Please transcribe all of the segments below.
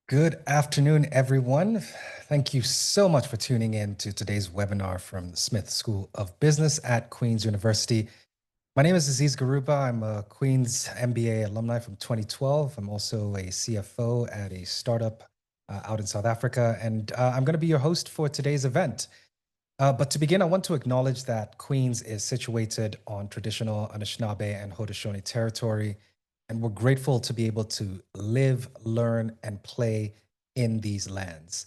Good afternoon, everyone. Thank you so much for tuning in to today's webinar from the Smith School of Business at Queen's University. My name is Aziz Garuba. I'm a Queen's MBA alumni from 2012. I'm also a CFO at a startup out in South Africa, and I'm going to be your host for today's event. But to begin, I want to acknowledge that Queens is situated on traditional Anishinaabe and Haudenosaunee territory, and we're grateful to be able to live, learn, and play in these lands.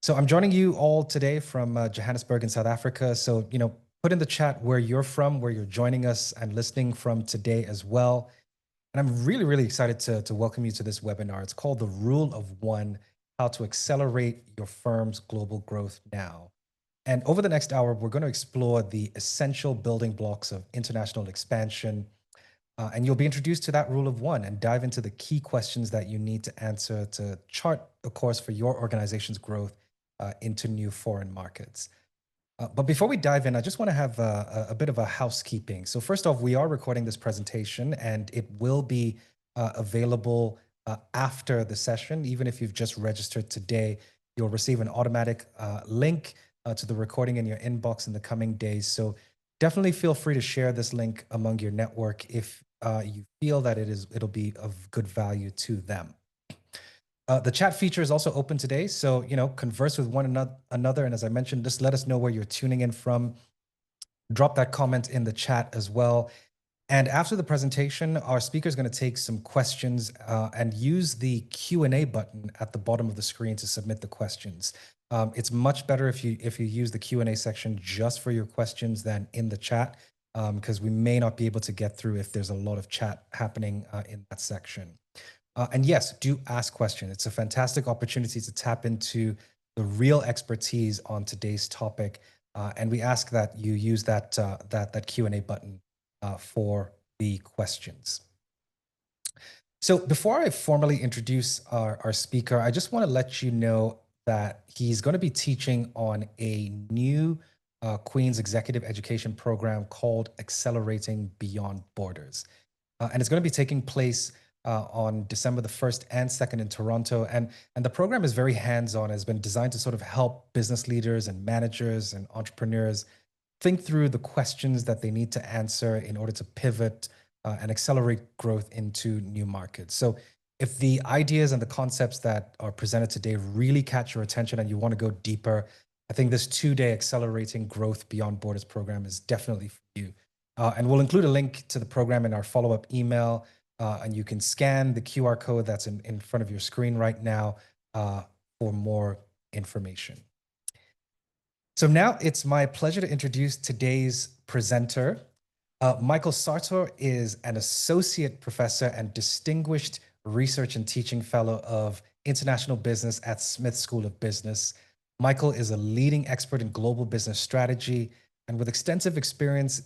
So I'm joining you all today from Johannesburg in South Africa. So, put in the chat where you're from, where you're joining us and listening from today as well. And I'm really, really excited to welcome you to this webinar. It's called The Rule of One: How to Accelerate Your Firm's Global Growth Now. And over the next hour, we're going to explore the essential building blocks of international expansion. And you'll be introduced to that rule of one and dive into the key questions that you need to answer to chart a course for your organization's growth into new foreign markets. But before we dive in, I just want to have a bit of a housekeeping. So first off, we are recording this presentation and it will be available after the session. Even if you've just registered today, you'll receive an automatic link to the recording in your inbox in the coming days. So definitely feel free to share this link among your network if you feel that it'll be of good value to them. The chat feature is also open today, so converse with one another. And as I mentioned, just let us know where you're tuning in from. Drop that comment in the chat as well. And after the presentation, our speaker is going to take some questions and use the Q&A button at the bottom of the screen to submit the questions. It's much better if you use the Q&A section just for your questions than in the chat, because we may not be able to get through if there's a lot of chat happening in that section. And yes, do ask questions. It's a fantastic opportunity to tap into the real expertise on today's topic. And we ask that you use that Q&A button for the questions. So before I formally introduce our speaker, I just want to let you know that he's going to be teaching on a new Queen's executive education program called Accelerating Beyond Borders. And it's going to be taking place on December the 1st and 2nd in Toronto. And the program is very hands-on, has been designed to sort of help business leaders and managers and entrepreneurs think through the questions that they need to answer in order to pivot and accelerate growth into new markets. So if the ideas and the concepts that are presented today really catch your attention and you want to go deeper, I think this 2-day Accelerating Growth Beyond Borders program is definitely for you. And we'll include a link to the program in our follow-up email, and you can scan the QR code that's in front of your screen right now for more information. So now it's my pleasure to introduce today's presenter. Michael Sartor is an associate professor and distinguished research and teaching fellow of international business at Smith School of Business. Michael is a leading expert in global business strategy, and with extensive experience,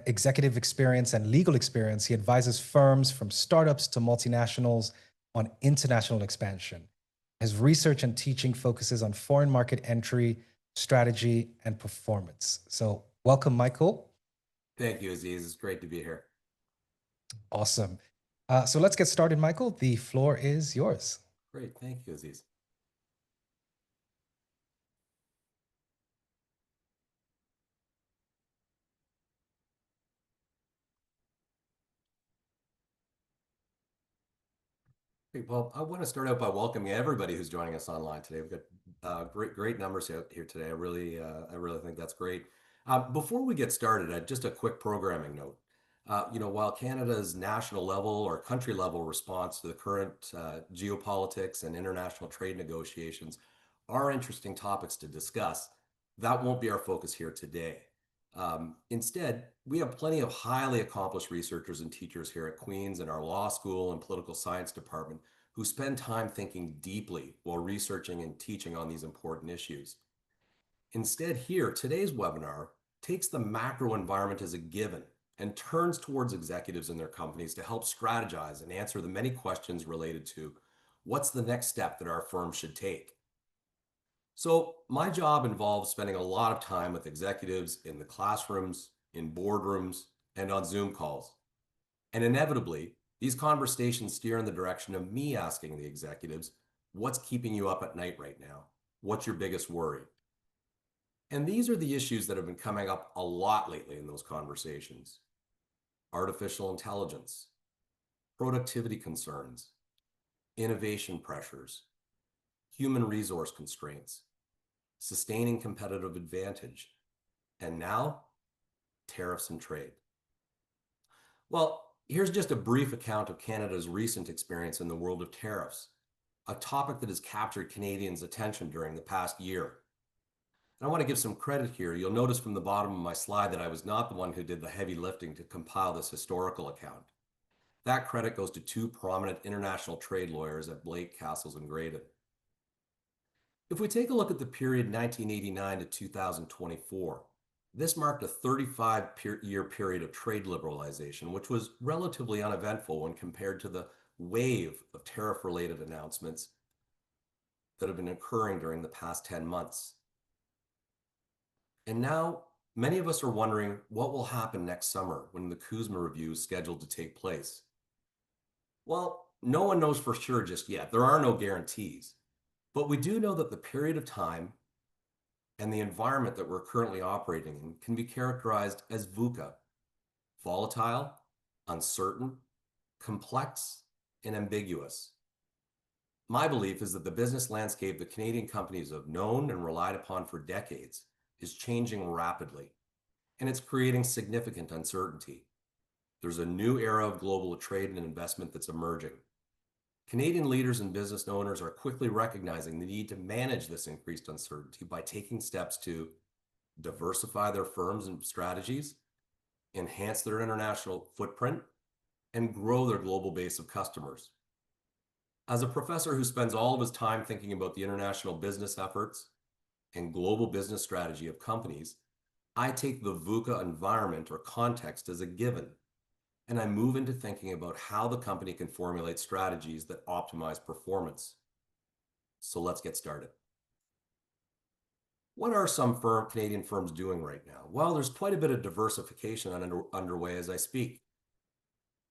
executive experience and legal experience, he advises firms from startups to multinationals on international expansion. His research and teaching focuses on foreign market entry, strategy, and performance. So welcome, Michael. Thank you, Aziz. It's great to be here. Awesome. So let's get started, Michael. The floor is yours. Great. Thank you, Aziz. Great. Well, I want to start out by welcoming everybody who's joining us online today. We've got great numbers here today. I really think that's great. Before we get started, just a quick programming note. While Canada's national level or country level response to the current geopolitics and international trade negotiations are interesting topics to discuss, that won't be our focus here today. Instead, we have plenty of highly accomplished researchers and teachers here at Queen's and our law school and political science department who spend time thinking deeply while researching and teaching on these important issues. Instead, here, today's webinar takes the macro environment as a given and turns towards executives and their companies to help strategize and answer the many questions related to what's the next step that our firm should take. So my job involves spending a lot of time with executives in the classrooms, in boardrooms, and on Zoom calls. And inevitably, these conversations steer in the direction of me asking the executives, What's keeping you up at night right now? What's your biggest worry? And these are the issues that have been coming up a lot lately in those conversations. Artificial intelligence, productivity concerns, innovation pressures, human resource constraints, sustaining competitive advantage, and now tariffs and trade. Well, here's just a brief account of Canada's recent experience in the world of tariffs, a topic that has captured Canadians' attention during the past year. And I want to give some credit here. You'll notice from the bottom of my slide that I was not the one who did the heavy lifting to compile this historical account. That credit goes to two prominent international trade lawyers at Blake, Castles, and Graydon. If we take a look at the period 1989 to 2024, this marked a 35-year period of trade liberalization, which was relatively uneventful when compared to the wave of tariff-related announcements that have been occurring during the past 10 months. And now, many of us are wondering what will happen next summer when the CUSMA review is scheduled to take place. Well, no one knows for sure just yet. There are no guarantees. But we do know that the period of time and the environment that we're currently operating in can be characterized as VUCA, volatile, uncertain, complex, and ambiguous. My belief is that the business landscape that Canadian companies have known and relied upon for decades is changing rapidly, and it's creating significant uncertainty. There's a new era of global trade and investment that's emerging. Canadian leaders and business owners are quickly recognizing the need to manage this increased uncertainty by taking steps to diversify their firms and strategies, enhance their international footprint, and grow their global base of customers. As a professor who spends all of his time thinking about the international business efforts and global business strategy of companies, I take the VUCA environment or context as a given, and I move into thinking about how the company can formulate strategies that optimize performance. So let's get started. What are some Canadian firms doing right now? Well, there's quite a bit of diversification underway as I speak.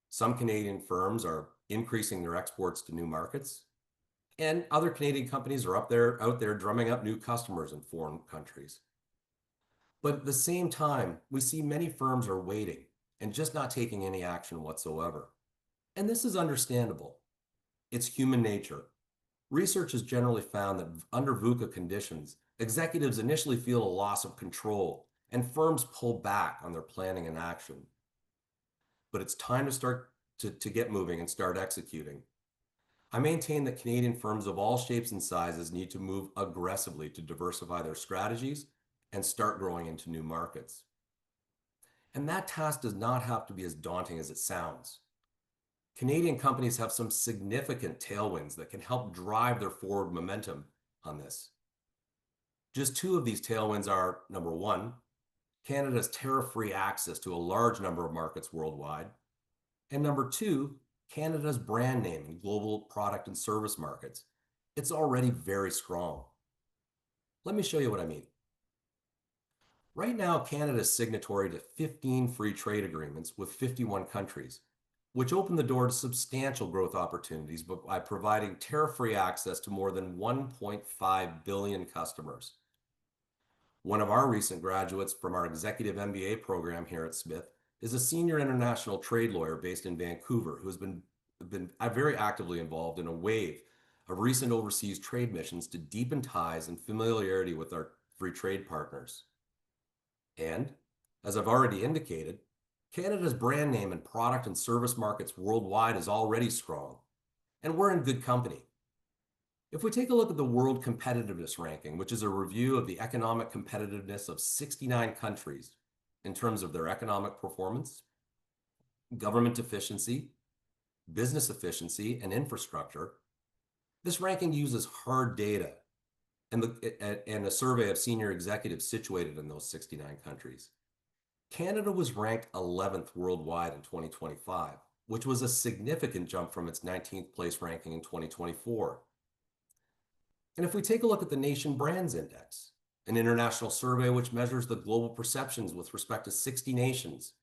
Some Canadian firms are increasing their exports to new markets, and other Canadian companies are out there drumming up new customers in foreign countries. But at the same time, we see many firms are waiting and just not taking any action whatsoever. And this is understandable. It's human nature. Research has generally found that under VUCA conditions, executives initially feel a loss of control and firms pull back on their planning and action. But it's time to start to get moving and start executing. I maintain that Canadian firms of all shapes and sizes need to move aggressively to diversify their strategies and start growing into new markets. And that task does not have to be as daunting as it sounds. Canadian companies have some significant tailwinds that can help drive their forward momentum on this. Just two of these tailwinds are, number one, Canada's tariff-free access to a large number of markets worldwide, and number two, Canada's brand name in global product and service markets. It's already very strong. Let me show you what I mean. Right now, Canada is signatory to 15 free trade agreements with 51 countries, which open the door to substantial growth opportunities by providing tariff-free access to more than 1.5 billion customers. One of our recent graduates from our executive MBA program here at Smith is a senior international trade lawyer based in Vancouver who has been very actively involved in a wave of recent overseas trade missions to deepen ties and familiarity with our free trade partners. And, as I've already indicated, Canada's brand name in product and service markets worldwide is already strong, and we're in good company. If we take a look at the World Competitiveness Ranking, which is a review of the economic competitiveness of 69 countries in terms of their economic performance, government efficiency, business efficiency, and infrastructure, this ranking uses hard data and a survey of senior executives situated in those 69 countries. Canada was ranked 11th worldwide in 2025, which was a significant jump from its 19th place ranking in 2024. And if we take a look at the Nation Brands Index, an international survey which measures the global perceptions with respect to 60 nations,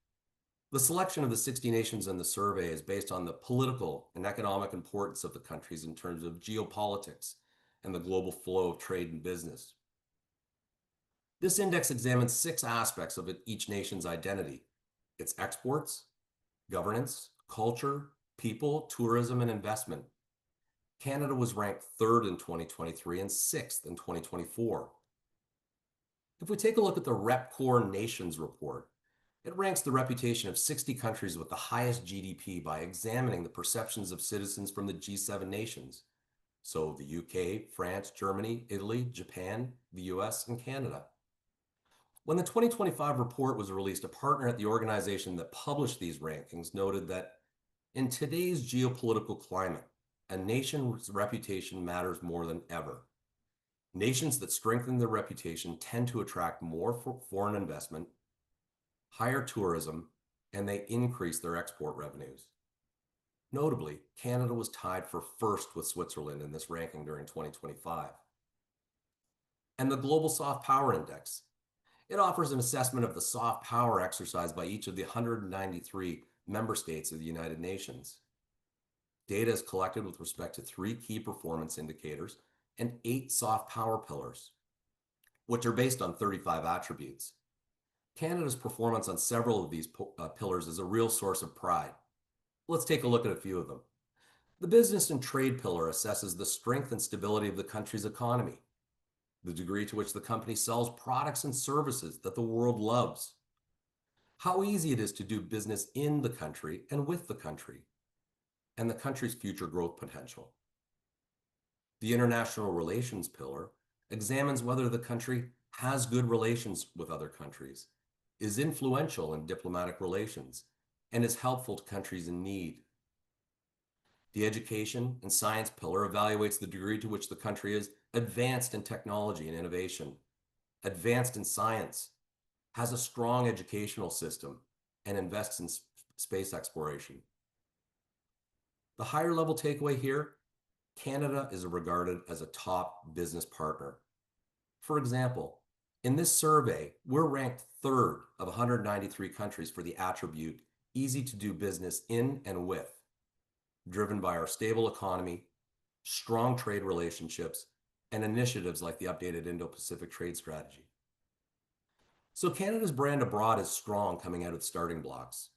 The selection of the 60 nations in the survey is based on the political and economic importance of the countries in terms of geopolitics and the global flow of trade and business. This index examines 6 aspects of each nation's identity: its exports, governance, culture, people, tourism, and investment. Canada was ranked third in 2023 and sixth in 2024. If we take a look at the RepCore Nations report, it ranks the reputation of 60 countries with the highest GDP by examining the perceptions of citizens from the G7 nations. So the UK, France, Germany, Italy, Japan, the US, and Canada. When the 2025 report was released, a partner at the organization that published these rankings noted that in today's geopolitical climate, a nation's reputation matters more than ever. Nations that strengthen their reputation tend to attract more foreign investment, higher tourism, and they increase their export revenues. Notably, Canada was tied for first with Switzerland in this ranking during 2025. And the Global Soft Power Index. It offers an assessment of the soft power exercised by each of the 193 member states of the United Nations. Data is collected with respect to 3 key performance indicators and 8 soft power pillars, which are based on 35 attributes. Canada's performance on several of these pillars is a real source of pride. Let's take a look at a few of them. The business and trade pillar assesses the strength and stability of the country's economy, the degree to which the company sells products and services that the world loves, how easy it is to do business in the country and with the country, and the country's future growth potential. The international relations pillar examines whether the country has good relations with other countries, is influential in diplomatic relations, and is helpful to countries in need. The education and science pillar evaluates the degree to which the country is advanced in technology and innovation, advanced in science, has a strong educational system, and invests in space exploration. The higher level takeaway here: Canada is regarded as a top business partner. For example, in this survey, we're ranked third of 193 countries for the attribute easy to do business in and with, driven by our stable economy, strong trade relationships, and initiatives like the updated Indo-Pacific Trade Strategy. So Canada's brand abroad is strong coming out of the starting blocks.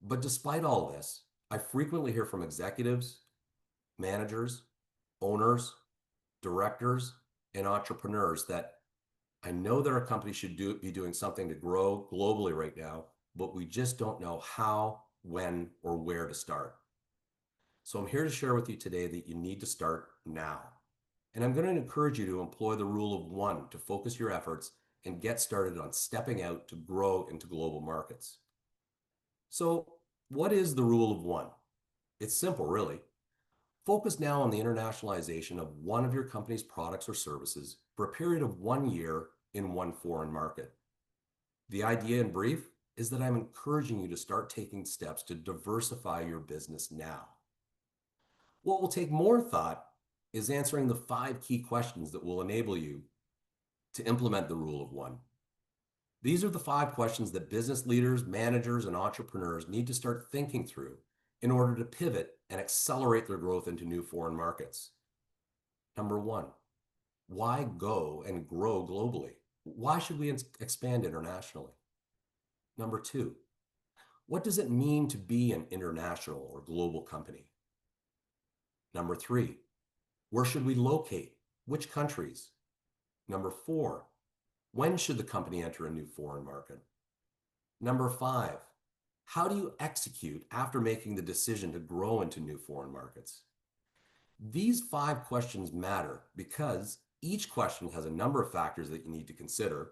But despite all this, I frequently hear from executives, managers, owners, directors, and entrepreneurs that I know that our company should be doing something to grow globally right now, but we just don't know how, when, or where to start. So I'm here to share with you today that you need to start now. And I'm going to encourage you to employ the rule of 1 to focus your efforts and get started on stepping out to grow into global markets. So what is the rule of 1? It's simple, really. Focus now on the internationalization of one of your company's products or services for a period of 1 year in one foreign market. The idea in brief is that I'm encouraging you to start taking steps to diversify your business now. What will take more thought is answering the 5 key questions that will enable you to implement the rule of 1. These are the 5 questions that business leaders, managers, and entrepreneurs need to start thinking through in order to pivot and accelerate their growth into new foreign markets. Number 1, why go and grow globally? Why should we expand internationally? Number 2, what does it mean to be an international or global company? Number 3, where should we locate? Which countries? Number 4, when should the company enter a new foreign market? Number 5, how do you execute after making the decision to grow into new foreign markets? These 5 questions matter because each question has a number of factors that you need to consider.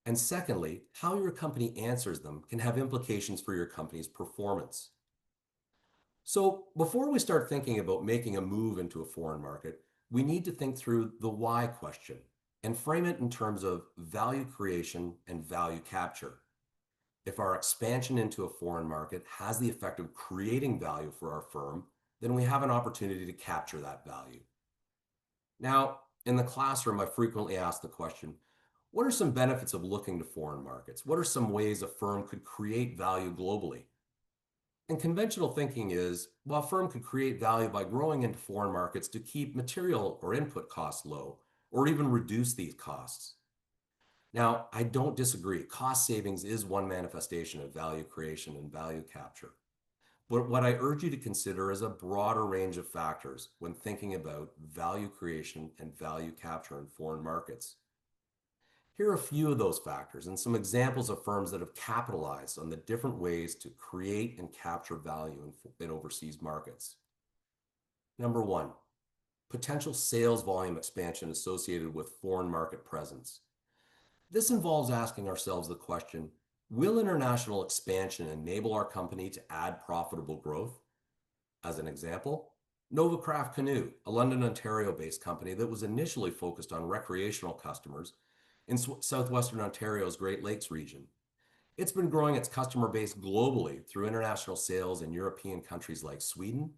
And secondly, how your company answers them can have implications for your company's performance. So before we start thinking about making a move into a foreign market, we need to think through the why question and frame it in terms of value creation and value capture. If our expansion into a foreign market has the effect of creating value for our firm, then we have an opportunity to capture that value. Now, in the classroom, I frequently ask the question, what are some benefits of looking to foreign markets? What are some ways a firm could create value globally? And conventional thinking is, well, a firm could create value by growing into foreign markets to keep material or input costs low, or even reduce these costs. Now, I don't disagree. Cost savings is one manifestation of value creation and value capture. But what I urge you to consider is a broader range of factors when thinking about value creation and value capture in foreign markets. Here are a few of those factors and some examples of firms that have capitalized on the different ways to create and capture value in overseas markets. Number one, potential sales volume expansion associated with foreign market presence. This involves asking ourselves the question, will international expansion enable our company to add profitable growth? As an example, Novacraft Canoe, a London, Ontario-based company that was initially focused on recreational customers in southwestern Ontario's Great Lakes region. It's been growing its customer base globally through international sales in European countries like Sweden,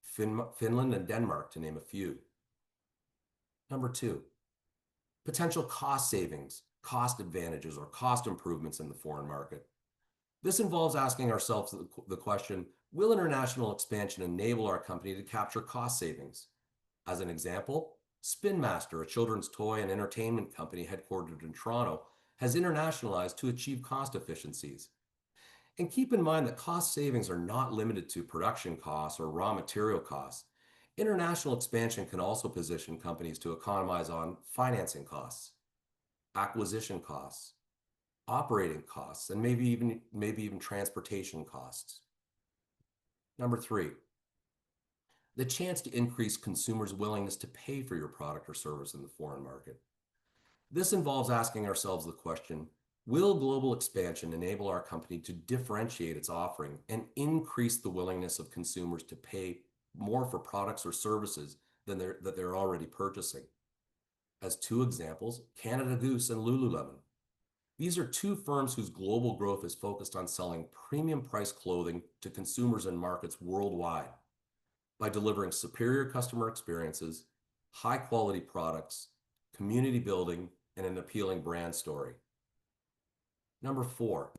Finland, and Denmark, to name a few. Number two, potential cost savings, cost advantages, or cost improvements in the foreign market. This involves asking ourselves the question, will international expansion enable our company to capture cost savings? As an example, Spin Master, a children's toy and entertainment company headquartered in Toronto, has internationalized to achieve cost efficiencies. And keep in mind that cost savings are not limited to production costs or raw material costs. International expansion can also position companies to economize on financing costs, acquisition costs, operating costs, and maybe even transportation costs. Number three, the chance to increase consumers' willingness to pay for your product or service in the foreign market. This involves asking ourselves the question, will global expansion enable our company to differentiate its offering and increase the willingness of consumers to pay more for products or services that they're already purchasing? As two examples, Canada Goose and Lululemon. These are two firms whose global growth is focused on selling premium price clothing to consumers in markets worldwide by delivering superior customer experiences, high quality products, community building, and an appealing brand story. Number four,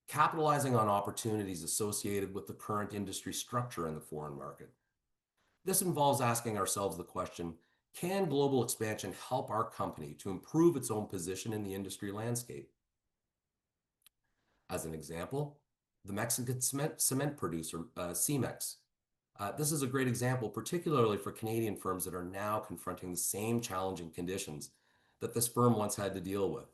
capitalizing on opportunities associated with the current industry structure in the foreign market. This involves asking ourselves the question, can global expansion help our company to improve its own position in the industry landscape? As an example, the Mexican cement producer, Cemex. This is a great example, particularly for Canadian firms that are now confronting the same challenging conditions that this firm once had to deal with.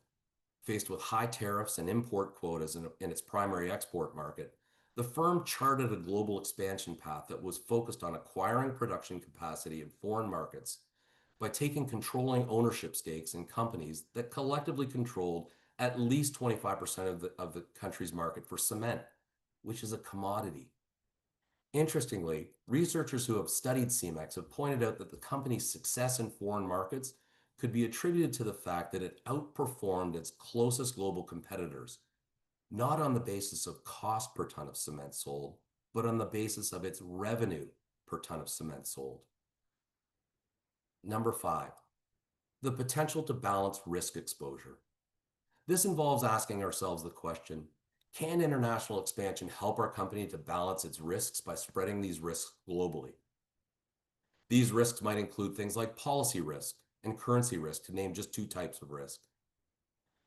Faced with high tariffs and import quotas in its primary export market, the firm charted a global expansion path that was focused on acquiring production capacity in foreign markets by taking controlling ownership stakes in companies that collectively controlled at least 25% of the country's market for cement, which is a commodity. Interestingly, researchers who have studied Cemex have pointed out that the company's success in foreign markets could be attributed to the fact that it outperformed its closest global competitors, not on the basis of cost per ton of cement sold, but on the basis of its revenue per ton of cement sold. Number five, the potential to balance risk exposure. This involves asking ourselves the question, can international expansion help our company to balance its risks by spreading these risks globally? These risks might include things like policy risk and currency risk, to name just two types of risk.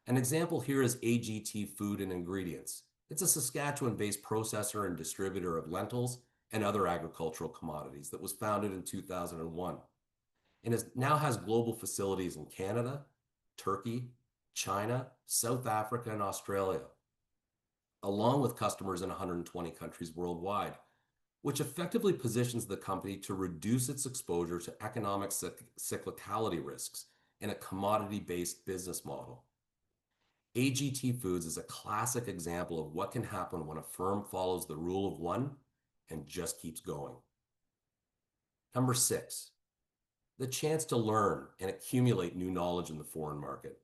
An example here is AGT Food and Ingredients. It's a Saskatchewan-based processor and distributor of lentils and other agricultural commodities that was founded in 2001 and now has global facilities in Canada, Turkey, China, South Africa, and Australia, along with customers in 120 countries worldwide, which effectively positions the company to reduce its exposure to economic cyclicality risks in a commodity-based business model. AGT Foods is a classic example of what can happen when a firm follows the rule of one and just keeps going. Number six, the chance to learn and accumulate new knowledge in the foreign market.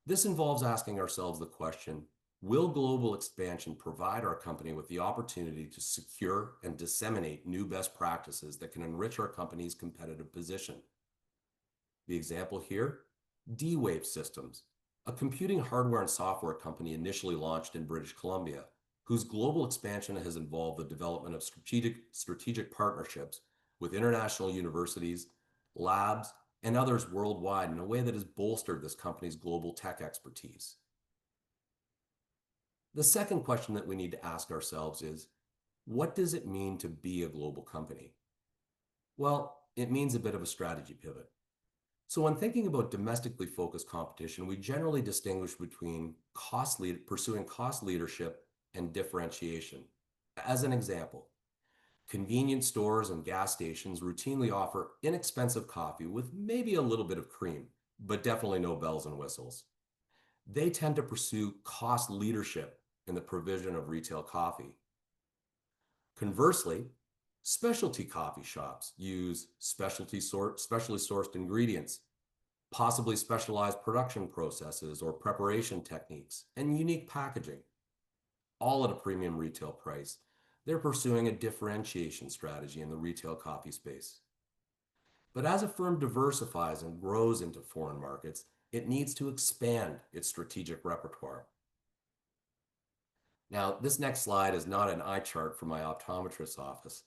This involves asking ourselves the question, will global expansion provide our company with the opportunity to secure and disseminate new best practices that can enrich our company's competitive position? The example here, D-Wave Systems, a computing hardware and software company initially launched in British Columbia, whose global expansion has involved the development of strategic partnerships with international universities, labs, and others worldwide in a way that has bolstered this company's global tech expertise. The second question that we need to ask ourselves is, what does it mean to be a global company? Well, it means a bit of a strategy pivot. So when thinking about domestically focused competition, we generally distinguish between pursuing cost leadership and differentiation. As an example, convenience stores and gas stations routinely offer inexpensive coffee with maybe a little bit of cream, but definitely no bells and whistles. They tend to pursue cost leadership in the provision of retail coffee. Conversely, specialty coffee shops use specially sourced ingredients, possibly specialized production processes or preparation techniques, and unique packaging, all at a premium retail price. They're pursuing a differentiation strategy in the retail coffee space. But as a firm diversifies and grows into foreign markets, it needs to expand its strategic repertoire. Now, this next slide is not an eye chart from my optometrist's office.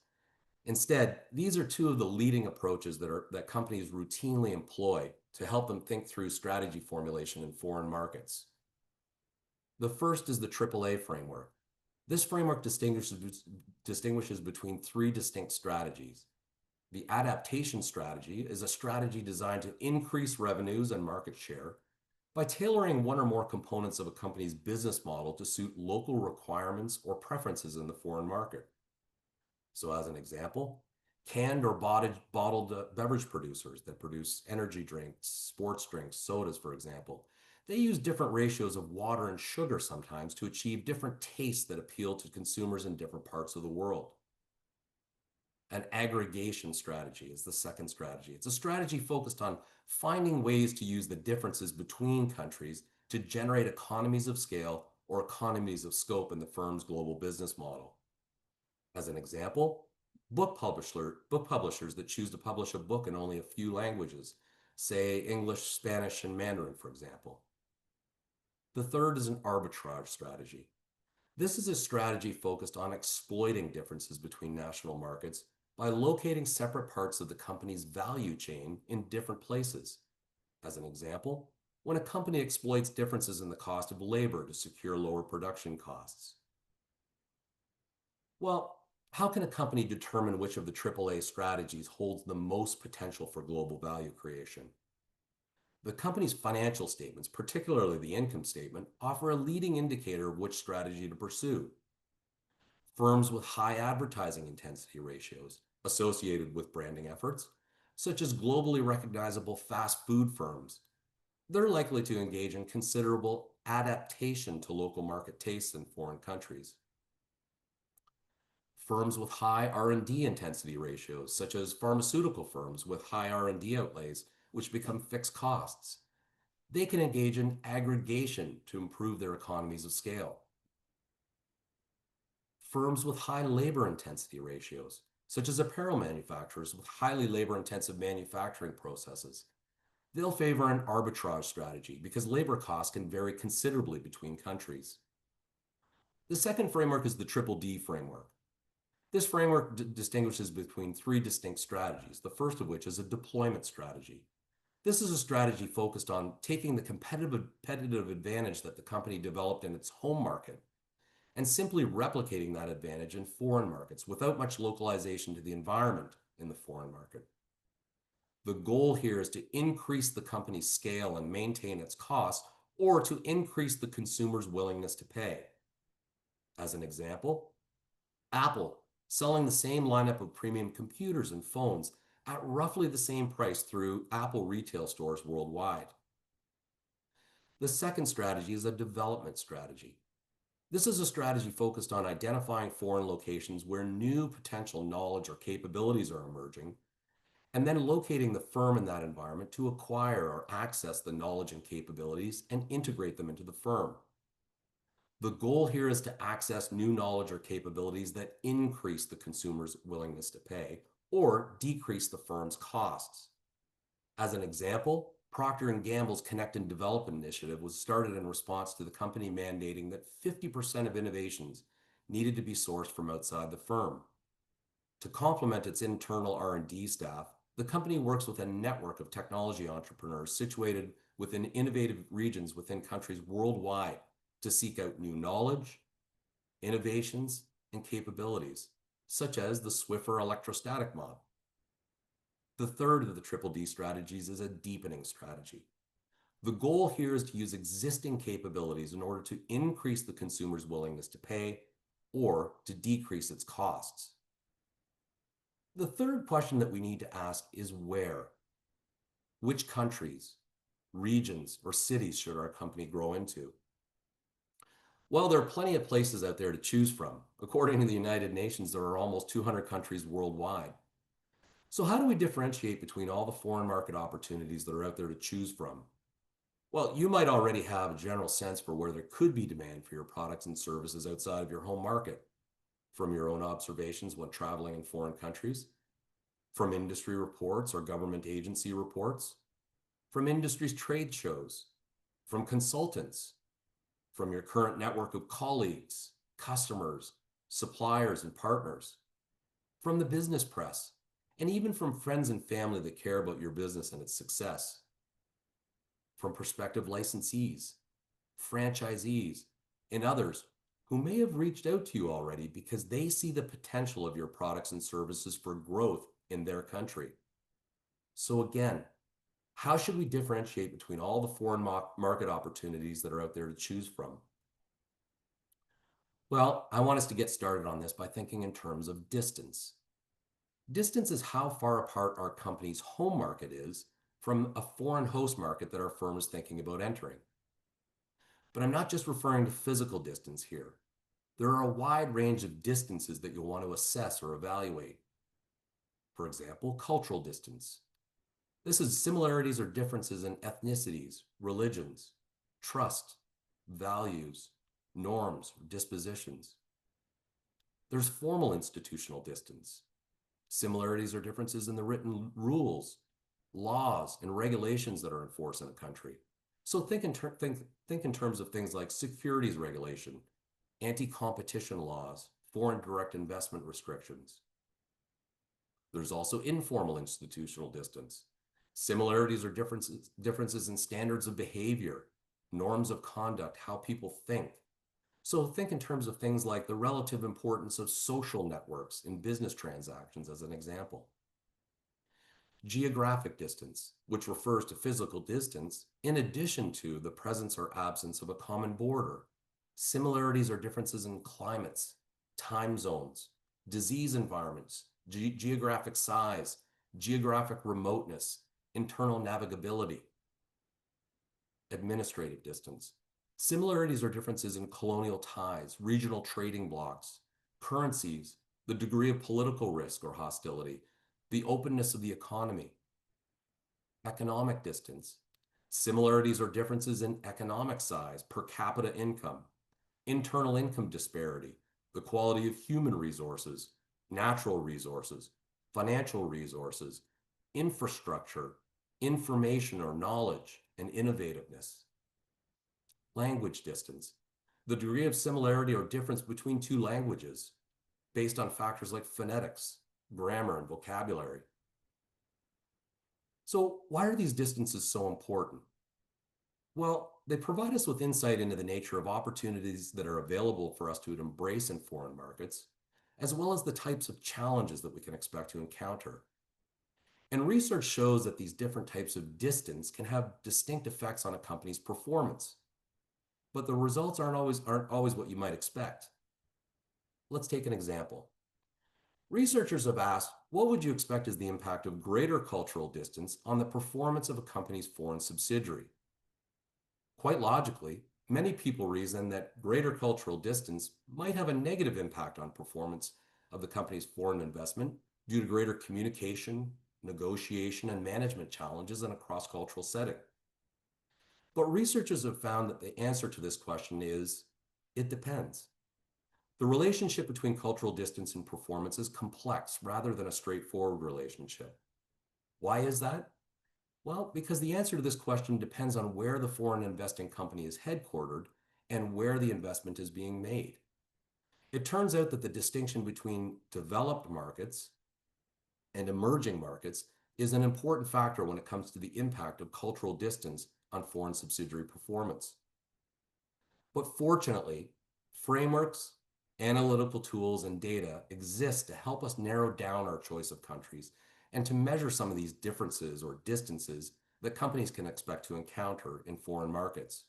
Instead, these are two of the leading approaches that companies routinely employ to help them think through strategy formulation in foreign markets. The first is the AAA framework. This framework distinguishes between three distinct strategies. The adaptation strategy is a strategy designed to increase revenues and market share by tailoring one or more components of a company's business model to suit local requirements or preferences in the foreign market. So as an example, canned or bottled beverage producers that produce energy drinks, sports drinks, sodas, for example, they use different ratios of water and sugar sometimes to achieve different tastes that appeal to consumers in different parts of the world. An aggregation strategy is the second strategy. It's a strategy focused on finding ways to use the differences between countries to generate economies of scale or economies of scope in the firm's global business model. As an example, book publishers that choose to publish a book in only a few languages, say English, Spanish, and Mandarin, for example. The third is an arbitrage strategy. This is a strategy focused on exploiting differences between national markets by locating separate parts of the company's value chain in different places. As an example, when a company exploits differences in the cost of labor to secure lower production costs. Well, how can a company determine which of the AAA strategies holds the most potential for global value creation? The company's financial statements, particularly the income statement, offer a leading indicator of which strategy to pursue. Firms with high advertising intensity ratios associated with branding efforts, such as globally recognizable fast food firms, they're likely to engage in considerable adaptation to local market tastes in foreign countries. Firms with high R&D intensity ratios, such as pharmaceutical firms with high R&D outlays, which become fixed costs, they can engage in aggregation to improve their economies of scale. Firms with high labor intensity ratios, such as apparel manufacturers with highly labor-intensive manufacturing processes, they'll favor an arbitrage strategy because labor costs can vary considerably between countries. The second framework is the Triple D framework. This framework distinguishes between three distinct strategies, the first of which is a deployment strategy. This is a strategy focused on taking the competitive advantage that the company developed in its home market and simply replicating that advantage in foreign markets without much localization to the environment in the foreign market. The goal here is to increase the company's scale and maintain its costs, or to increase the consumer's willingness to pay. As an example, Apple selling the same lineup of premium computers and phones at roughly the same price through Apple retail stores worldwide. The second strategy is a development strategy. This is a strategy focused on identifying foreign locations where new potential knowledge or capabilities are emerging, and then locating the firm in that environment to acquire or access the knowledge and capabilities and integrate them into the firm. The goal here is to access new knowledge or capabilities that increase the consumer's willingness to pay or decrease the firm's costs. As an example, Procter & Gamble's Connect and Develop initiative was started in response to the company mandating that 50% of innovations needed to be sourced from outside the firm. To complement its internal R&D staff, the company works with a network of technology entrepreneurs situated within innovative regions within countries worldwide to seek out new knowledge, innovations, and capabilities, such as the Swiffer electrostatic model. The third of the triple D strategies is a deepening strategy. The goal here is to use existing capabilities in order to increase the consumer's willingness to pay or to decrease its costs. The third question that we need to ask is where? Which countries, regions, or cities should our company grow into? Well, there are plenty of places out there to choose from. According to the United Nations, there are almost 200 countries worldwide. So how do we differentiate between all the foreign market opportunities that are out there to choose from? Well, you might already have a general sense for where there could be demand for your products and services outside of your home market, from your own observations when traveling in foreign countries, from industry reports or government agency reports, from industry's trade shows, from consultants, from your current network of colleagues, customers, suppliers, and partners, from the business press, and even from friends and family that care about your business and its success, from prospective licensees, franchisees, and others who may have reached out to you already because they see the potential of your products and services for growth in their country. So again, how should we differentiate between all the foreign market opportunities that are out there to choose from? Well, I want us to get started on this by thinking in terms of distance. Distance is how far apart our company's home market is from a foreign host market that our firm is thinking about entering. But I'm not just referring to physical distance here. There are a wide range of distances that you'll want to assess or evaluate. For example, cultural distance. This is similarities or differences in ethnicities, religions, trust, values, norms, dispositions. There's formal institutional distance. Similarities or differences in the written rules, laws, and regulations that are in force in a country. So think in terms of things like securities regulation, anti-competition laws, foreign direct investment restrictions. There's also informal institutional distance. Similarities or differences in standards of behavior, norms of conduct, how people think. So think in terms of things like the relative importance of social networks in business transactions as an example. Geographic distance, which refers to physical distance, in addition to the presence or absence of a common border. Similarities or differences in climates, time zones, disease environments, geographic size, geographic remoteness, internal navigability. Administrative distance. Similarities or differences in colonial ties, regional trading blocs, currencies, the degree of political risk or hostility, the openness of the economy. Economic distance. Similarities or differences in economic size, per capita income, internal income disparity, the quality of human resources, natural resources, financial resources, infrastructure, information or knowledge, and innovativeness. Language distance, the degree of similarity or difference between two languages based on factors like phonetics, grammar, and vocabulary. So why are these distances so important? Well, they provide us with insight into the nature of opportunities that are available for us to embrace in foreign markets, as well as the types of challenges that we can expect to encounter. And research shows that these different types of distance can have distinct effects on a company's performance. But the results aren't always what you might expect. Let's take an example. Researchers have asked, what would you expect is the impact of greater cultural distance on the performance of a company's foreign subsidiary? Quite logically, many people reason that greater cultural distance might have a negative impact on performance of the company's foreign investment due to greater communication, negotiation, and management challenges in a cross-cultural setting. But researchers have found that the answer to this question is, it depends. The relationship between cultural distance and performance is complex rather than a straightforward relationship. Why is that? Well, because the answer to this question depends on where the foreign investing company is headquartered and where the investment is being made. It turns out that the distinction between developed markets and emerging markets is an important factor when it comes to the impact of cultural distance on foreign subsidiary performance. But fortunately, frameworks, analytical tools, and data exist to help us narrow down our choice of countries and to measure some of these differences or distances that companies can expect to encounter in foreign markets.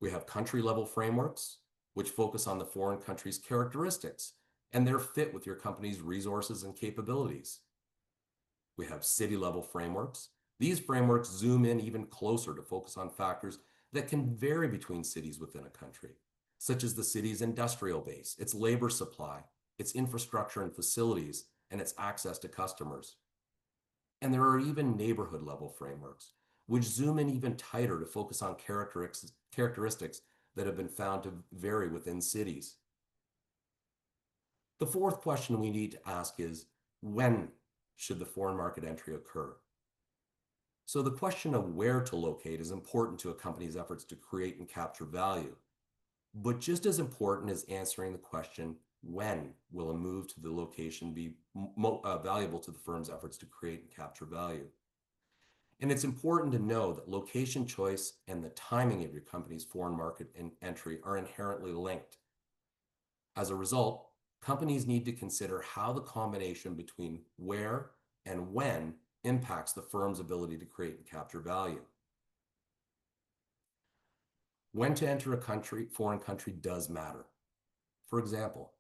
We have country level frameworks, which focus on the foreign country's characteristics and their fit with your company's resources and capabilities. We have city level frameworks. These frameworks zoom in even closer to focus on factors that can vary between cities within a country, such as the city's industrial base, its labor supply, its infrastructure and facilities, and its access to customers. And there are even neighborhood level frameworks, which zoom in even tighter to focus on characteristics that have been found to vary within cities. The fourth question we need to ask is, when should the foreign market entry occur? So the question of where to locate is important to a company's efforts to create and capture value. But just as important is answering the question, when will a move to the location be valuable to the firm's efforts to create and capture value? And it's important to know that location choice and the timing of your company's foreign market entry are inherently linked. As a result, companies need to consider how the combination between where and when impacts the firm's ability to create and capture value. When to enter a foreign country does matter. For example,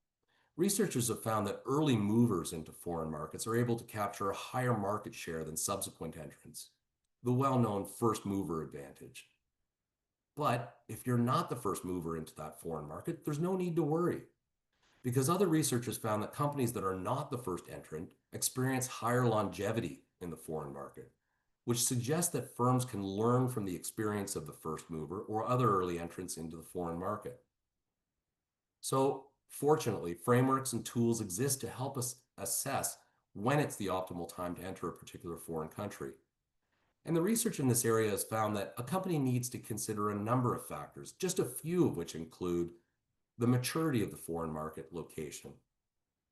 researchers have found that early movers into foreign markets are able to capture a higher market share than subsequent entrants, the well-known first mover advantage. But if you're not the first mover into that foreign market, there's no need to worry, because other researchers found that companies that are not the first entrant experience higher longevity in the foreign market, which suggests that firms can learn from the experience of the first mover or other early entrants into the foreign market. So, fortunately, frameworks and tools exist to help us assess when it's the optimal time to enter a particular foreign country. And the research in this area has found that a company needs to consider a number of factors, just a few of which include the maturity of the foreign market location,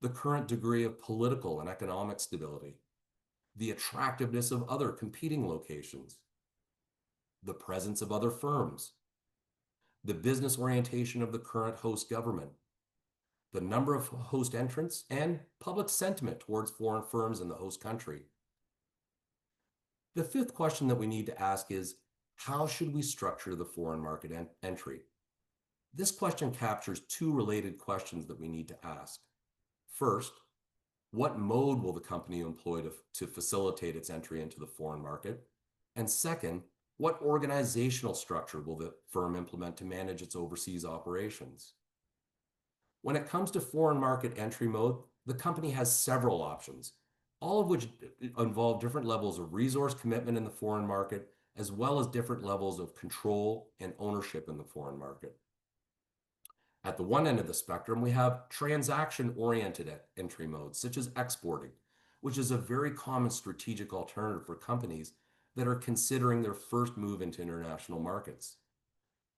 the current degree of political and economic stability, the attractiveness of other competing locations, the presence of other firms, the business orientation of the current host government, the number of host entrants, and public sentiment towards foreign firms in the host country. The fifth question that we need to ask is, how should we structure the foreign market entry? This question captures two related questions that we need to ask. First, what mode will the company employ to facilitate its entry into the foreign market? And second, what organizational structure will the firm implement to manage its overseas operations? When it comes to foreign market entry mode, the company has several options, all of which involve different levels of resource commitment in the foreign market, as well as different levels of control and ownership in the foreign market. At the one end of the spectrum, we have transaction-oriented entry modes, such as exporting, which is a very common strategic alternative for companies that are considering their first move into international markets.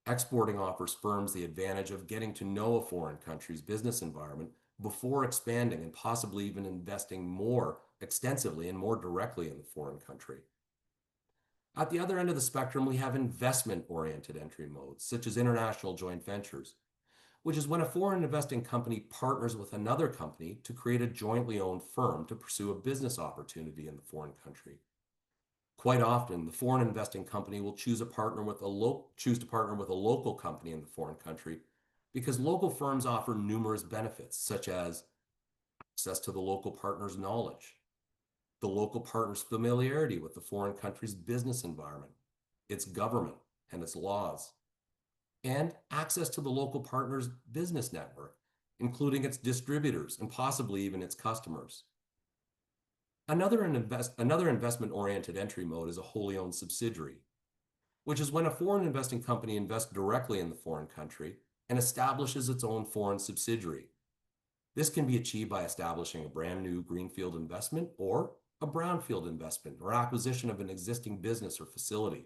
Exporting offers firms the advantage of getting to know a foreign country's business environment before expanding and possibly even investing more extensively and more directly in the foreign country. At the other end of the spectrum, we have investment-oriented entry modes, such as international joint ventures, which is when a foreign investing company partners with another company to create a jointly owned firm to pursue a business opportunity in the foreign country. Quite often, the foreign investing company will choose to partner with a local company in the foreign country because local firms offer numerous benefits, such as access to the local partner's knowledge, the local partner's familiarity with the foreign country's business environment, its government, and its laws, and access to the local partner's business network, including its distributors and possibly even its customers. Another investment-oriented entry mode is a wholly owned subsidiary, which is when a foreign investing company invests directly in the foreign country and establishes its own foreign subsidiary. This can be achieved by establishing a brand new greenfield investment or a brownfield investment or acquisition of an existing business or facility.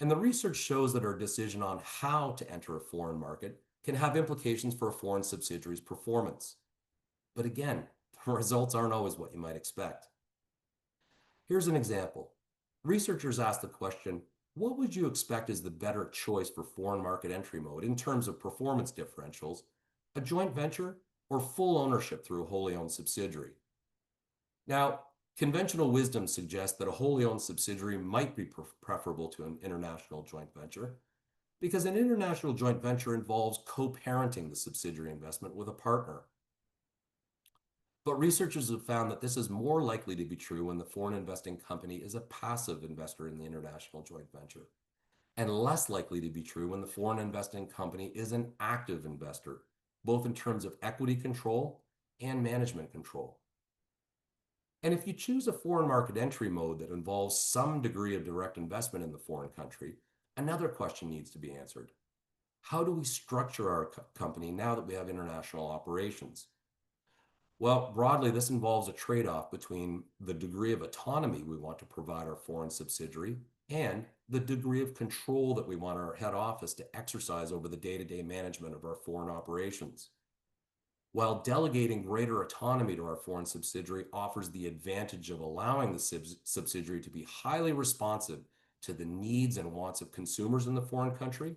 And the research shows that our decision on how to enter a foreign market can have implications for a foreign subsidiary's performance. But again, the results aren't always what you might expect. Here's an example. Researchers asked the question, what would you expect is the better choice for foreign market entry mode in terms of performance differentials, a joint venture or full ownership through a wholly owned subsidiary? Now, conventional wisdom suggests that a wholly owned subsidiary might be preferable to an international joint venture because an international joint venture involves co-parenting the subsidiary investment with a partner. But researchers have found that this is more likely to be true when the foreign investing company is a passive investor in the international joint venture, and less likely to be true when the foreign investing company is an active investor, both in terms of equity control and management control. And if you choose a foreign market entry mode that involves some degree of direct investment in the foreign country, another question needs to be answered. How do we structure our company now that we have international operations? Well, broadly, this involves a trade-off between the degree of autonomy we want to provide our foreign subsidiary and the degree of control that we want our head office to exercise over the day-to-day management of our foreign operations. While delegating greater autonomy to our foreign subsidiary offers the advantage of allowing the subsidiary to be highly responsive to the needs and wants of consumers in the foreign country,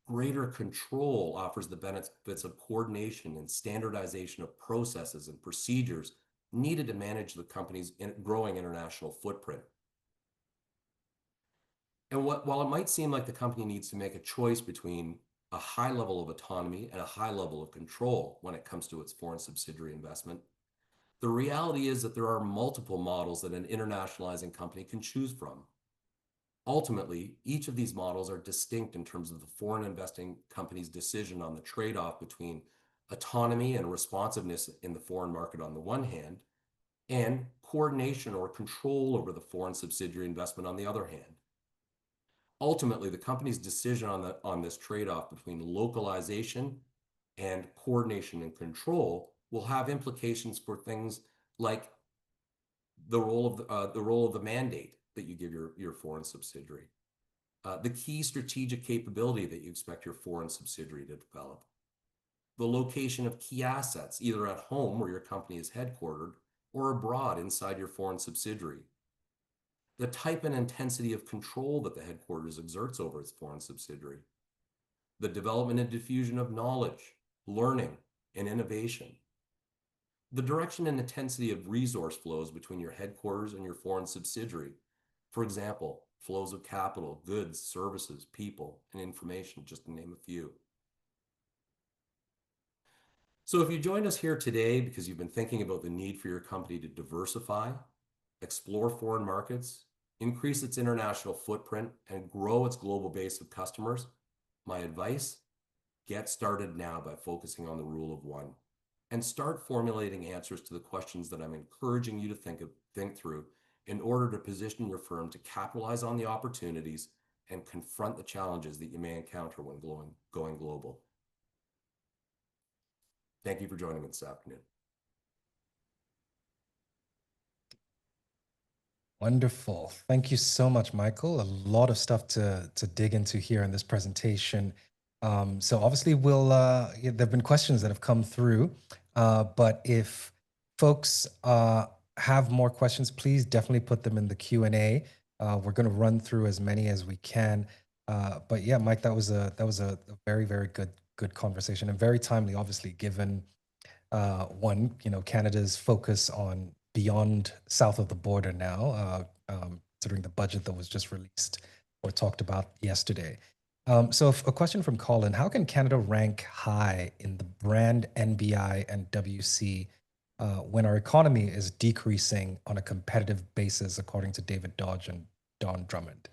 greater control offers the benefits of coordination and standardization of processes and procedures needed to manage the company's growing international footprint. And while it might seem like the company needs to make a choice between a high level of autonomy and a high level of control when it comes to its foreign subsidiary investment, the reality is that there are multiple models that an internationalizing company can choose from. Ultimately, each of these models are distinct in terms of the foreign investing company's decision on the trade-off between autonomy and responsiveness in the foreign market on the one hand, and coordination or control over the foreign subsidiary investment on the other hand. Ultimately, the company's decision on this trade-off between localization and coordination and control will have implications for things like the role of the mandate that you give your foreign subsidiary, the key strategic capability that you expect your foreign subsidiary to develop, the location of key assets, either at home where your company is headquartered or abroad inside your foreign subsidiary, the type and intensity of control that the headquarters exerts over its foreign subsidiary, the development and diffusion of knowledge, learning, and innovation, the direction and intensity of resource flows between your headquarters and your foreign subsidiary. For example, flows of capital, goods, services, people, and information, just to name a few. So if you joined us here today because you've been thinking about the need for your company to diversify, explore foreign markets, increase its international footprint, and grow its global base of customers, my advice, get started now by focusing on the rule of one and start formulating answers to the questions that I'm encouraging you to think through in order to position your firm to capitalize on the opportunities and confront the challenges that you may encounter when going global. Thank you for joining me this afternoon. Wonderful. Thank you so much, Michael. A lot of stuff to dig into here in this presentation. So obviously yeah, there have been questions that have come through, but if folks have more questions, please definitely put them in the Q&A. We're going to run through as many as we can. But yeah, Mike, that was a very, very good conversation and very timely, obviously, given one, Canada's focus on beyond south of the border now, considering the budget that was just released or talked about yesterday. So a question from Colin: how can Canada rank high in the brand NBI and WC when our economy is decreasing on a competitive basis, according to David Dodge and Don Drummond?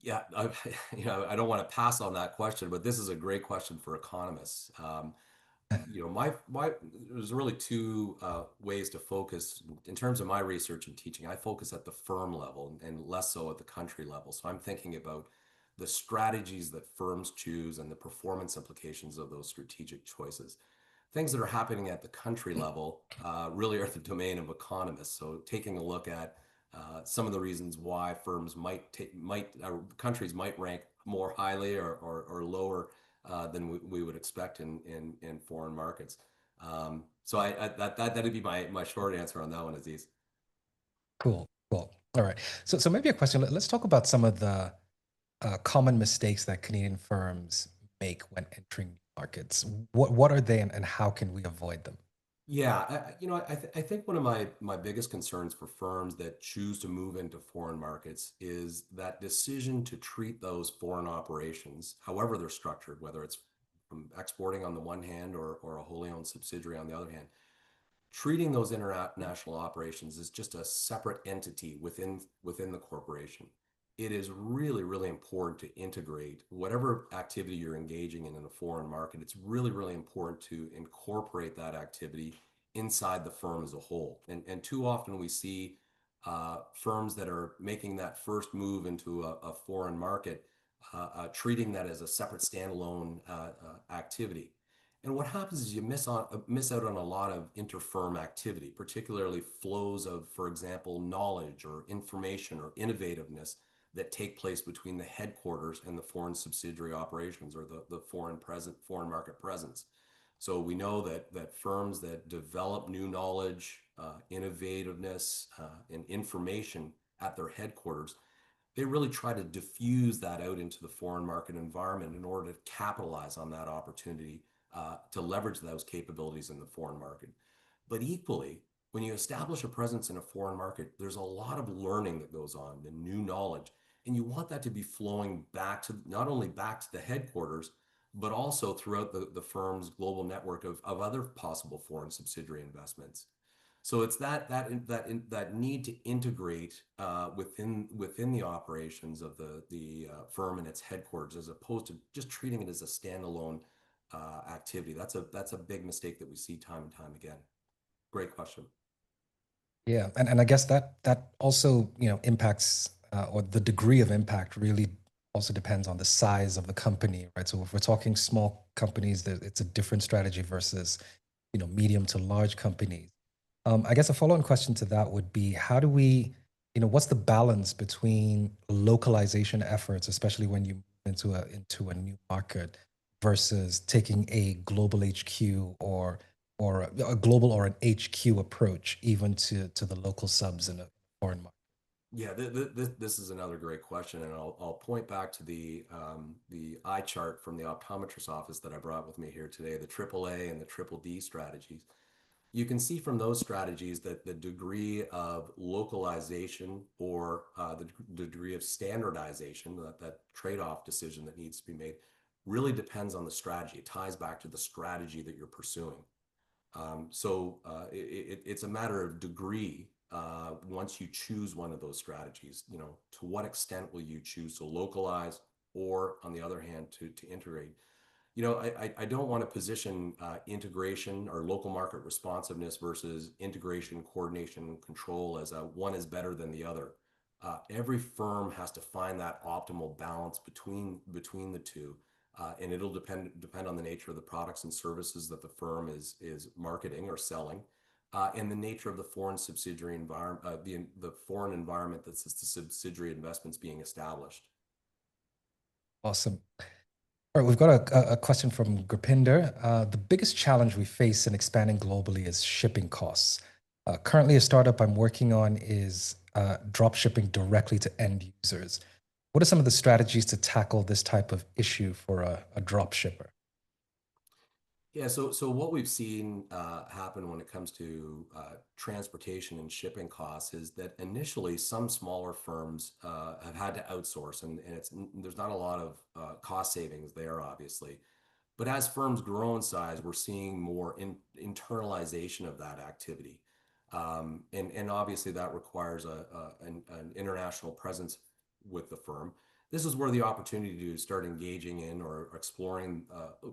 Yeah, I don't want to pass on that question, but this is a great question for economists. There's really two ways to focus in terms of my research and teaching. I focus at the firm level and less so at the country level. So I'm thinking about the strategies that firms choose and the performance implications of those strategic choices. Things that are happening at the country level really are the domain of economists. So taking a look at some of the reasons why countries might rank more highly or lower than we would expect in foreign markets. So that'd be my short answer on that one, Aziz. Cool, cool. All right. So maybe a question. Let's talk about some of the common mistakes that Canadian firms make when entering new markets. What are they, and how can we avoid them? Yeah, I think one of my biggest concerns for firms that choose to move into foreign markets is that decision to treat those foreign operations, however they're structured, whether it's from exporting on the one hand or a wholly owned subsidiary on the other hand, treating those international operations as just a separate entity within the corporation. It is really, really important to integrate whatever activity you're engaging in a foreign market. It's really, really important to incorporate that activity inside the firm as a whole. And too often we see firms that are making that first move into a foreign market, treating that as a separate standalone activity. And what happens is you miss out on a lot of interfirm activity, particularly flows of, for example, knowledge or information or innovativeness that take place between the headquarters and the foreign subsidiary operations or the foreign market presence. So we know that firms that develop new knowledge, innovativeness, and information at their headquarters, they really try to diffuse that out into the foreign market environment in order to capitalize on that opportunity to leverage those capabilities in the foreign market. But equally, when you establish a presence in a foreign market, there's a lot of learning that goes on and new knowledge. And you want that to be flowing back to not only back to the headquarters, but also throughout the firm's global network of other possible foreign subsidiary investments. So it's that need to integrate within the operations of the firm and its headquarters, as opposed to just treating it as a standalone activity. That's a big mistake that we see time and time again. Great question. Yeah, and I guess that also, impacts, or the degree of impact really also depends on the size of the company, right? So if we're talking small companies, it's a different strategy versus, medium to large companies. I guess a follow-on question to that would be, how do we, what's the balance between localization efforts, especially when you move into a new market, versus taking a global HQ or a global or an HQ approach even to the local subs in a foreign market? Yeah, this is another great question, and I'll point back to the eye chart from the optometrist office that I brought with me here today, the AAA and the Triple D strategies. You can see from those strategies that the degree of localization or the degree of standardization, that trade-off decision that needs to be made, really depends on the strategy. It ties back to the strategy that you're pursuing. It's a matter of degree once you choose one of those strategies. To what extent will you choose to localize or, on the other hand, to integrate? I don't want to position integration or local market responsiveness versus integration, coordination, and control as one is better than the other. Every firm has to find that optimal balance between the two, and it'll depend on the nature of the products and services that the firm is marketing or selling, and the nature of the foreign subsidiary environment, the foreign environment that's the subsidiary investments being established. Awesome. All right, we've got a question from Grupinder. The biggest challenge we face in expanding globally is shipping costs. Currently, a startup I'm working on is drop shipping directly to end users. What are some of the strategies to tackle this type of issue for a drop shipper? Yeah, so what we've seen happen when it comes to transportation and shipping costs is that initially some smaller firms have had to outsource, and there's not a lot of cost savings there, obviously. But as firms grow in size, we're seeing more internalization of that activity. And obviously that requires an international presence with the firm. This is where the opportunity to start engaging in or exploring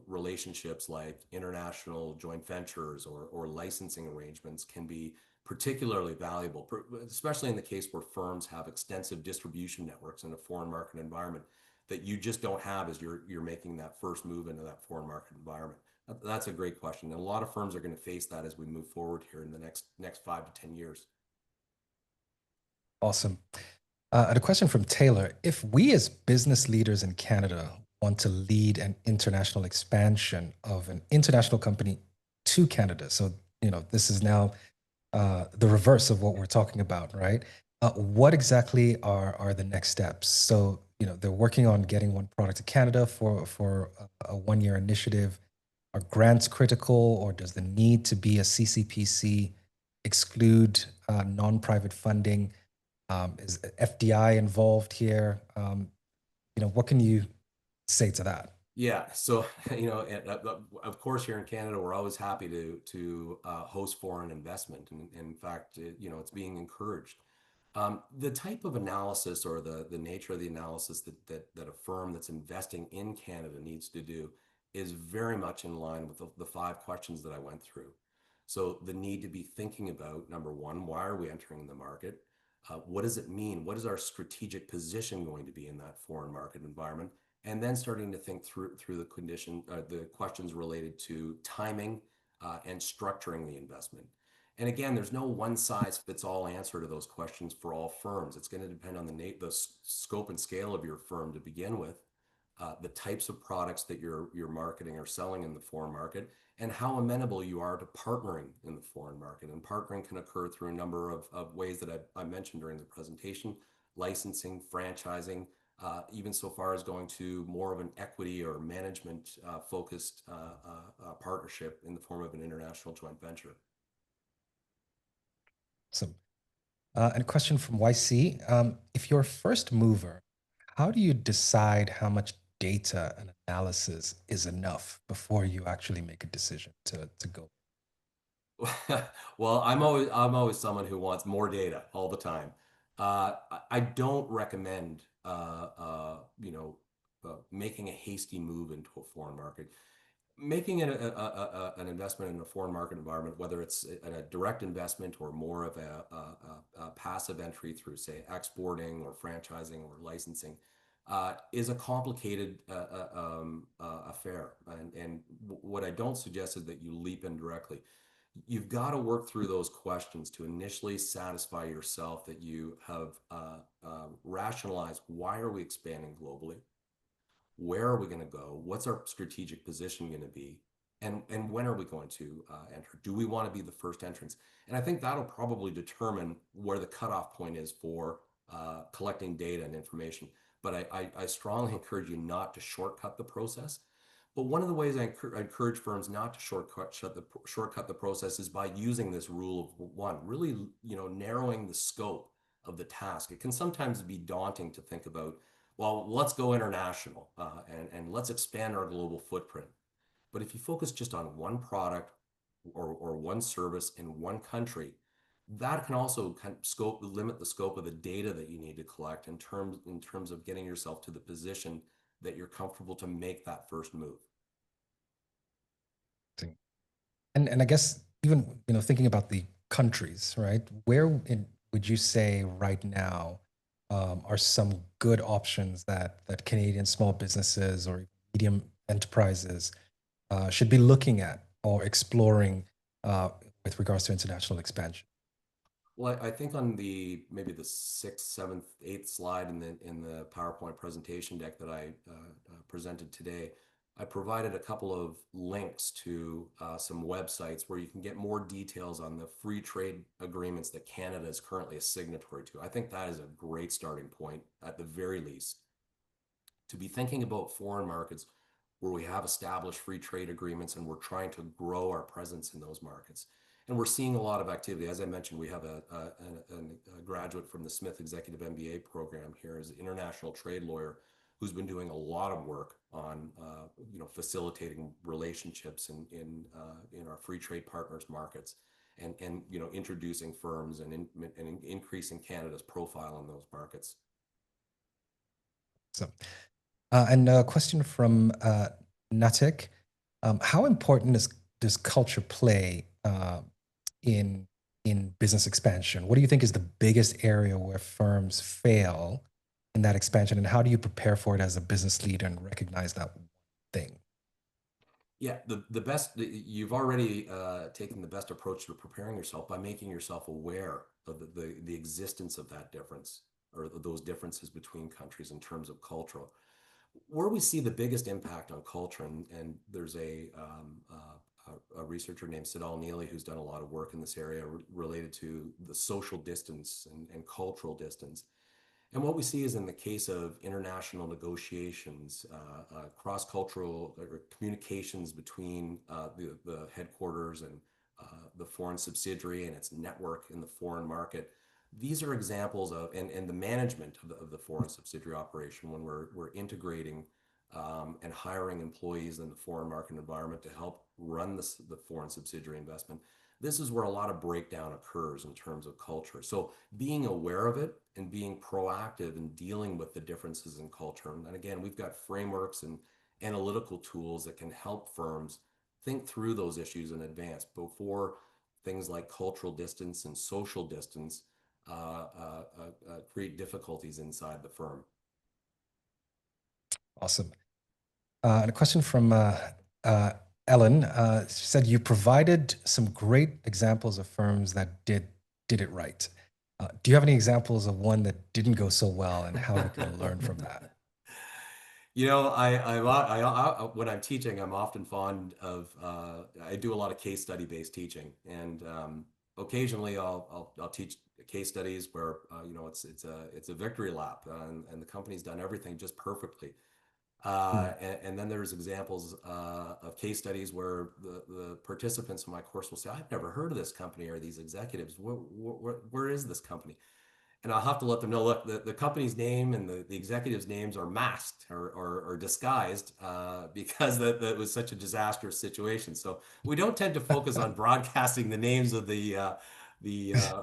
relationships like international joint ventures or licensing arrangements can be particularly valuable, especially in the case where firms have extensive distribution networks in a foreign market environment that you just don't have as you're making that first move into that foreign market environment. That's a great question. And a lot of firms are going to face that as we move forward here in the next 5 to 10 years. Awesome. And a question from Taylor. If we as business leaders in Canada want to lead an international expansion of an international company to Canada. So, this is now the reverse of what we're talking about, right? What exactly are the next steps? So, they're working on getting one product to Canada for a 1 year initiative. Are grants critical, or does the need to be a CCPC exclude non-private funding? Is FDI involved here? What can you say to that? Yeah, so of course, here in Canada, we're always happy to host foreign investment, and in fact, it's being encouraged. The type of analysis or the nature of the analysis that a firm that's investing in Canada needs to do is very much in line with the five questions that I went through. So the need to be thinking about, number one, why are we entering the market? What does it mean? What is our strategic position going to be in that foreign market environment? And then starting to think through the questions related to timing and structuring the investment. And again, there's no one size fits all answer to those questions for all firms. It's going to depend on the scope and scale of your firm to begin with, the types of products that you're marketing or selling in the foreign market, and how amenable you are to partnering in the foreign market. And partnering can occur through a number of ways that I mentioned during the presentation: licensing, franchising, even so far as going to more of an equity or management focused partnership in the form of an international joint venture. So, and a question from YC. If you're a first mover, how do you decide how much data and analysis is enough before you actually make a decision to go? Well, I'm always someone who wants more data all the time. I don't recommend making a hasty move into a foreign market. Making an investment in a foreign market environment, whether it's a direct investment or more of a passive entry through, say, exporting or franchising or licensing, is a complicated affair. And what I don't suggest is that you leap in directly. You've got to work through those questions to initially satisfy yourself that you have rationalized, why are we expanding globally? Where are we going to go? What's our strategic position going to be? And when are we going to enter? Do we want to be the first entrants? And I think that'll probably determine where the cutoff point is for collecting data and information. But I strongly encourage you not to shortcut the process. But one of the ways I encourage firms not to shortcut the process is by using this rule of one, really, narrowing the scope of the task. It can sometimes be daunting to think about, well, let's go international and let's expand our global footprint. But if you focus just on one product or one service in one country, that can also limit the scope of the data that you need to collect in terms of getting yourself to the position that you're comfortable to make that first move. And I guess even thinking about the countries, right? Would you say right now are some good options that Canadian small businesses or medium enterprises should be looking at or exploring uh, with regards to international expansion? Well, I think on maybe the sixth, seventh, eighth slide in the PowerPoint presentation deck that I presented today, I provided a couple of links to some websites where you can get more details on the free trade agreements that Canada is currently a signatory to. I think that is a great starting point, at the very least, to be thinking about foreign markets where we have established free trade agreements and we're trying to grow our presence in those markets. And we're seeing a lot of activity. As I mentioned, we have a graduate from the Smith Executive MBA program here as an international trade lawyer who's been doing a lot of work on facilitating relationships in our free trade partners markets, and introducing firms and increasing Canada's profile in those markets. So, and a question from Natik. How important does culture play in business expansion? What do you think is the biggest area where firms fail in that expansion, and how do you prepare for it as a business leader and recognize that thing? Yeah, the best you've already taken the best approach to preparing yourself by making yourself aware of the existence of that difference or those differences between countries in terms of cultural. Where we see the biggest impact on culture, and there's a researcher named Sidal Neely who's done a lot of work in this area related to the social distance and cultural distance. And what we see is in the case of international negotiations, cross-cultural communications between the headquarters and the foreign subsidiary and its network in the foreign market. These are examples of, and the management of the foreign subsidiary operation when we're integrating and hiring employees in the foreign market environment to help run the foreign subsidiary investment. This is where a lot of breakdown occurs in terms of culture. So being aware of it and being proactive in dealing with the differences in culture. And again, we've got frameworks and analytical tools that can help firms think through those issues in advance before things like cultural distance and social distance create difficulties inside the firm. Awesome. And a question from uh, Ellen. She said you provided some great examples of firms that did it right. Do you have any examples of one that didn't go so well and how we can learn from that? You know, when I'm teaching, I'm often fond of I do a lot of case study based teaching, and occasionally I'll teach case studies where it's a victory lap, and the company's done everything just perfectly. Hmm. And then there's examples of case studies where the participants in my course will say, "I've never heard of this company or these executives. Where is this company?" And I'll have to let them know, look, the company's name and the executives' names are masked or disguised because that was such a disastrous situation. So we don't tend to focus on broadcasting the names of the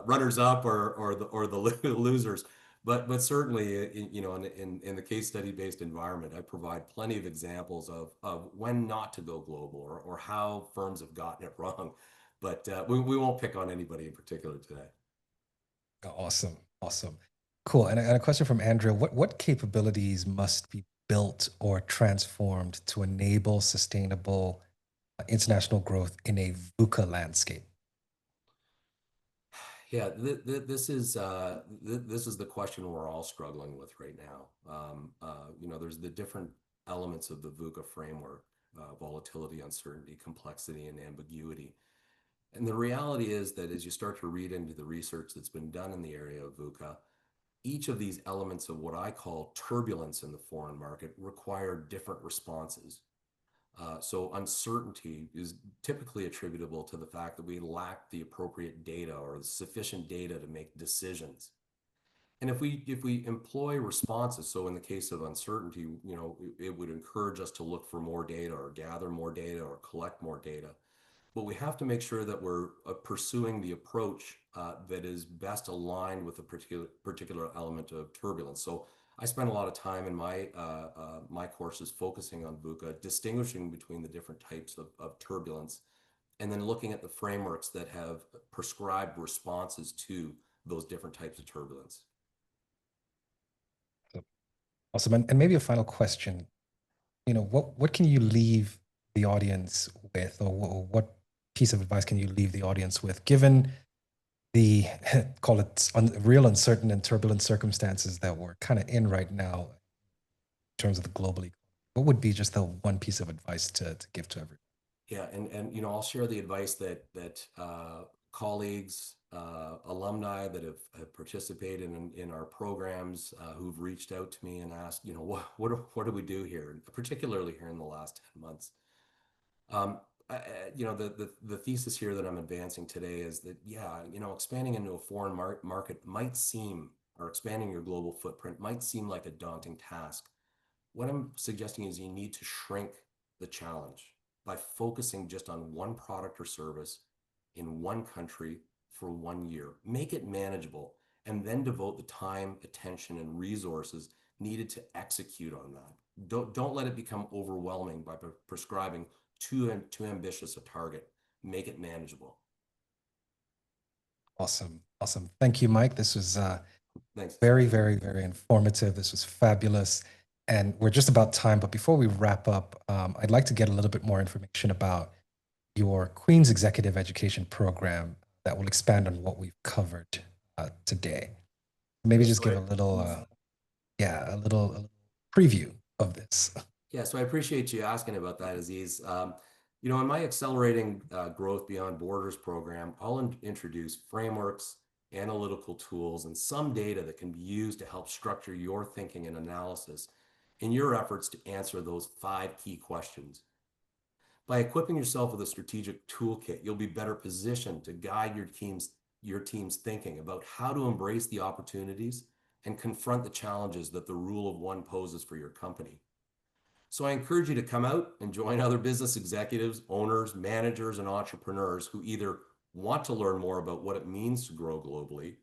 runners up or the losers. But certainly, in the case study based environment, I provide plenty of examples of when not to go global or how firms have gotten it wrong. But we won't pick on anybody in particular today. Awesome. Awesome. Cool. And a question from Andrea. What capabilities must be built or transformed to enable sustainable international growth in a VUCA landscape? Yeah, this is the question we're all struggling with right now. There's the different elements of the VUCA framework: volatility, uncertainty, complexity, and ambiguity. And the reality is that as you start to read into the research that's been done in the area of VUCA, each of these elements of what I call turbulence in the foreign market require different responses. So uncertainty is typically attributable to the fact that we lack the appropriate data or sufficient data to make decisions. And if we employ responses, so in the case of uncertainty, it would encourage us to look for more data or gather more data or collect more data. But we have to make sure that we're pursuing the approach that is best aligned with a particular element of turbulence. So I spend a lot of time in my courses focusing on VUCA, distinguishing between the different types of turbulence, and then looking at the frameworks that have prescribed responses to those different types of turbulence. Awesome. And maybe a final question. What can you leave the audience with, or what piece of advice can you leave the audience with, given the call it real uncertain and turbulent circumstances that we're kind of in right now in terms of the global economy? What would be just the one piece of advice to give to everyone? Yeah, and I'll share the advice that colleagues, alumni that have participated in our programs, who've reached out to me and asked, what do we do here, particularly here in the last 10 months. Um, the thesis here that I'm advancing today is that, yeah, expanding into a foreign market might seem, or expanding your global footprint might seem like a daunting task. What I'm suggesting is you need to shrink the challenge by focusing just on one product or service in one country for 1 year. Make it manageable and then devote the time, attention, and resources needed to execute on that. Don't let it become overwhelming by prescribing too ambitious a target. Make it manageable. Awesome. Awesome. Thank you, Mike. This was Thanks. very, very, very informative. This was fabulous. And we're just about time. But before we wrap up, I'd like to get a little bit more information about your Queen's Executive Education Program that will expand on what we've covered today. Maybe Yeah, just so give a little, yeah, a little preview of this. Yeah, so I appreciate you asking about that, Aziz. In my Accelerating Growth Beyond Borders program, I'll introduce frameworks, analytical tools, and some data that can be used to help structure your thinking and analysis in your efforts to answer those 5 key questions. By equipping yourself with a strategic toolkit, you'll be better positioned to guide your team's thinking about how to embrace the opportunities and confront the challenges that the rule of one poses for your company. So I encourage you to come out and join other business executives, owners, managers, and entrepreneurs who either want to learn more about what it means to grow globally,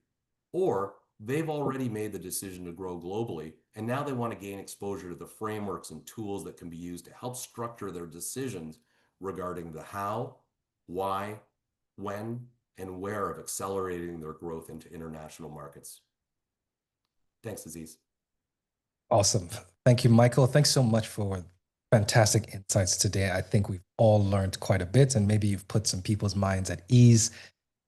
or they've already made the decision to grow globally, and now they want to gain exposure to the frameworks and tools that can be used to help structure their decisions regarding the how, why, when, and where of accelerating their growth into international markets. Thanks, Aziz. Awesome. Thank you, Michael. Thanks so much for fantastic insights today. I think we've all learned quite a bit, and maybe you've put some people's minds at ease.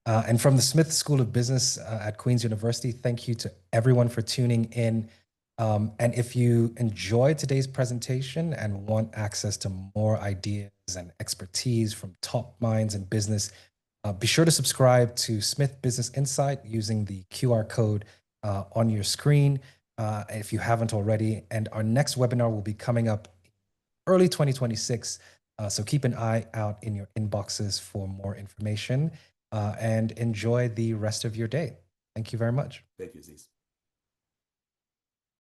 And from the Smith School of Business at Queen's University, thank you to everyone for tuning in. And if you enjoyed today's presentation and want access to more ideas and expertise from top minds in business, be sure to subscribe to Smith Business Insight using the QR code on your screen if you haven't already. And our next webinar will be coming up early 2026. So keep an eye out in your inboxes for more information and enjoy the rest of your day. Thank you very much. Thank you, Aziz.